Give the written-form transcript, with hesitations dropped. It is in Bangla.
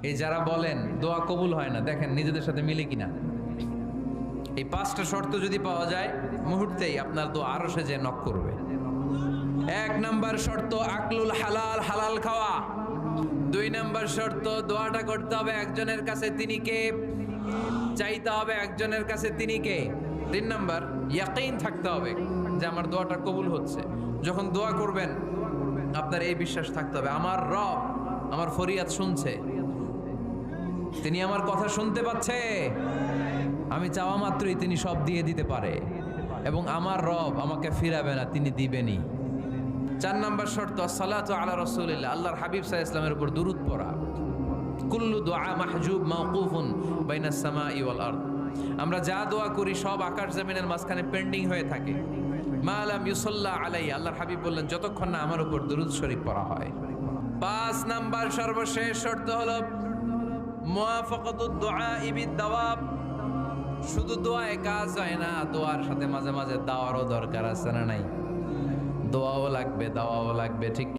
এই যারা বলেন দোয়া কবুল হয় না, দেখেন নিজেদের সাথে মিলে কিনা। এই 5টা শর্ত যদি পাওয়া যায়, মুহূর্তেই আপনার দোয়া আরশে যে নক করবে। 1 নাম্বার শর্ত আকলুল হালাল, হালাল খাওয়া। 2 নাম্বার শর্ত দোয়াটা করতে হবে একজনের কাছে, তিনি কে? চাইতে হবে একজনের কাছে, তিনি কে? 3 নাম্বার ইয়াকিন থাকতে হবে যে আমার দোয়াটা কবুল হচ্ছে। যখন দোয়া করবেন আপনার এই বিশ্বাস থাকতে হবে, আমার রব আমার ফরিয়াদ শুনছে, তিনি আমার কথা শুনতে পাচ্ছে, আমি চাওয়া মাত্রই তিনি সব দিয়ে দিতে পারে, এবং আমার রব আমাকে ফিরাবে না, তিনি দিবেনই। 4 নাম্বার শর্ত সালাতু আলা রাসূলিল্লাহ, আল্লাহর হাবিব সাল্লাল্লাহু আলাইহি ওয়াসাল্লামের উপর দুরূদ পড়া। কুল্লু দুআ মাহজুব মাওকুফুন বাইনাস সামাই ওয়াল আরদ, আমরা যা দোয়া করি সব আকাশ জমিনের মাঝখানে পেন্ডিং হয়ে থাকে। মা লাম ইউসাল্লা আলাইহি, আল্লাহর হাবিব বললেন যতক্ষণ না আমার উপর দুরূদ শরীফ পড়া হয়। 5 নাম্বার সর্বশেষ শর্ত হলো মুওয়াফাকাতুদ দুআ বিদ-দাওয়াব, শুধু দোয়ায় কাজ হয় না, দোয়ার সাথে মাঝে মাঝে দাওয়ারও দরকার আছে না নাই? দোয়াও লাগবে, দাওয়াও লাগবে, ঠিক